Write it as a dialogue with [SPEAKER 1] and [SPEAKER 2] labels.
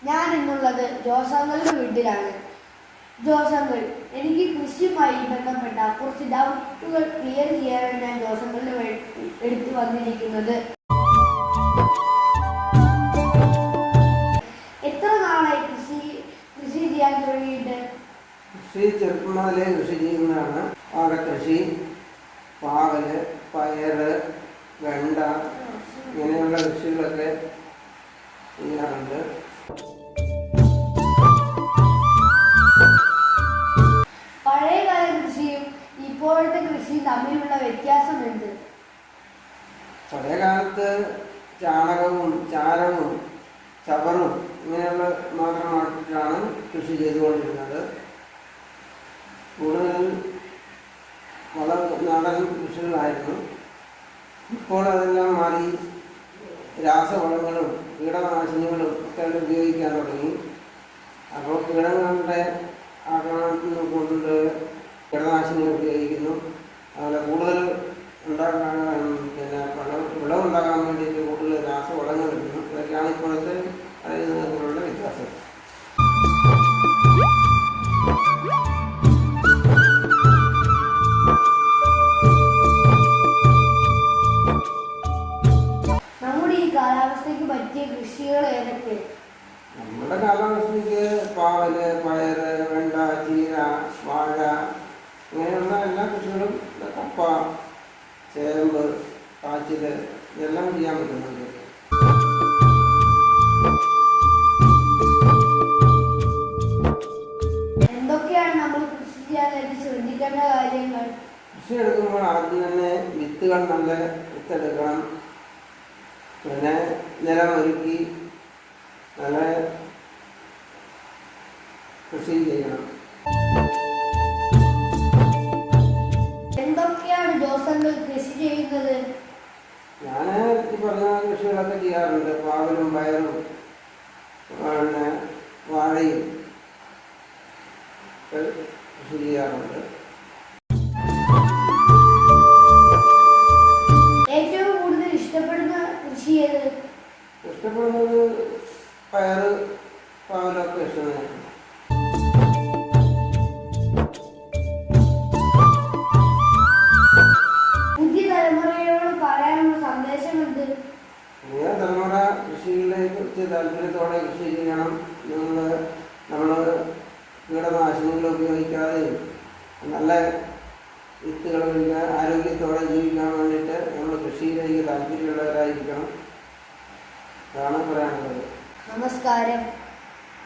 [SPEAKER 1] ഞാൻ ഇന്നുള്ളത് ജോസങ്ങളുടെ വീട്ടിലാണ്. ജോസങ്ങൾ, എനിക്ക് കൃഷിയുമായി ബന്ധപ്പെട്ട കുറച്ച് ഡൗട്ടുകൾ ക്ലിയർ ചെയ്യാനാണ് ഞാൻ ജോസങ്ങളുടെ എടുത്തു വന്നിരിക്കുന്നത്. എത്ര നാളായി കൃഷി ചെയ്യാൻ തുടങ്ങിയിട്ട്?
[SPEAKER 2] കൃഷി ചെറുപ്പം മുതലേ കൃഷി ചെയ്യുന്നതാണ്. വാഴക്കൃഷി, പാവല്, പയറ്, വെണ്ട ഇങ്ങനെയുള്ള കൃഷികളൊക്കെ ചെയ്യാറുണ്ട്.
[SPEAKER 1] പഴയകാല കൃഷിയും ഇപ്പോഴത്തെ കൃഷിയും തമ്മിലുള്ള വ്യത്യാസം എന്ത്?
[SPEAKER 2] പഴയ കാലത്ത് ചാണകവും ചാരവും ചവറും ഇങ്ങനെയുള്ള മാത്രമായിട്ടാണ് കൃഷി ചെയ്തുകൊണ്ടിരുന്നത്. കൂടുതൽ നാടൻ കൃഷികളായിരുന്നു. ഇപ്പോൾ അതെല്ലാം മാറി രാസവളങ്ങളും കീടനാശിനികളും ഒക്കെ ഉപയോഗിക്കാൻ തുടങ്ങി. അപ്പോൾ കീടങ്ങളുടെ ആക്രമണത്തിന് കൊണ്ട് കീടനാശിനികൾ ഉപയോഗിക്കുന്നു. അതുപോലെ കൂടുതൽ വിളവുണ്ടാകാൻ വേണ്ടിയിട്ട് കൂടുതൽ രാസവളങ്ങൾ ഇടുന്നു. ഇതൊക്കെയാണ് ഇപ്പോഴത്തെ തമ്മിലുള്ള വ്യത്യാസം.
[SPEAKER 1] നമ്മുടെ ഈ കാലാവസ്ഥയ്ക്ക് പറ്റിയ കൃഷികൾ ഏതൊക്കെ?
[SPEAKER 2] നമ്മുടെ കാലാവസ്ഥയ്ക്ക് പാവല്, പയറ്, വെണ്ട, ചീര, വാഴ ഇങ്ങനെയുള്ള എല്ലാ കൃഷികളും, കപ്പ, ചേമ്പ്, കാച്ചിൽ ഇതെല്ലാം ചെയ്യാൻ പറ്റുന്നുണ്ട്.
[SPEAKER 1] എന്തൊക്കെയാണ് നമ്മൾ കൃഷി ചെയ്യാനായിട്ട് ശ്രദ്ധിക്കേണ്ട കാര്യങ്ങൾ?
[SPEAKER 2] കൃഷി എടുക്കുമ്പോൾ ആദ്യം തന്നെ വിത്തുകൾ നല്ല വിത്തെടുക്കണം. പിന്നെ നിലമൊരുക്കി നല്ല കൃഷി ചെയ്യണം.
[SPEAKER 1] എന്തൊക്കെയാണ് ജോസങ്ങൾ കൃഷി ചെയ്യുന്നത്?
[SPEAKER 2] ഞാൻ ഈ പറഞ്ഞ കൃഷികളൊക്കെ ചെയ്യാറുണ്ട്. പാവലും പയറും പിന്നെ വാഴയും കൃഷി ചെയ്യാറുണ്ട്.
[SPEAKER 1] ഏറ്റവും കൂടുതൽ ഇഷ്ടപ്പെടുന്ന കൃഷി ഏത്?
[SPEAKER 2] ഇഷ്ടപ്പെടുന്നത് പയറ്, പാവലൊക്കെ ഇഷ്ടമാണ്.
[SPEAKER 1] പുതിയ തലമുറയോട് പറയാനുള്ള സന്ദേശം എന്ത്?
[SPEAKER 2] പുതിയ തലമുറ കൃഷികളെ കുറിച്ച് താല്പര്യത്തോടെ കൃഷി ചെയ്യണം. നമ്മൾ കീടനാശിനികൾ ഉപയോഗിക്കാതെ നല്ല വിത്തുകൾ ആരോഗ്യത്തോടെ ജീവിക്കാൻ വേണ്ടിയിട്ട് നമ്മൾ കൃഷിയിലേക്ക് താല്പര്യമുള്ളവരായിരിക്കണം. അതാണ് പറയാനുള്ളത്.
[SPEAKER 1] നമസ്കാരം.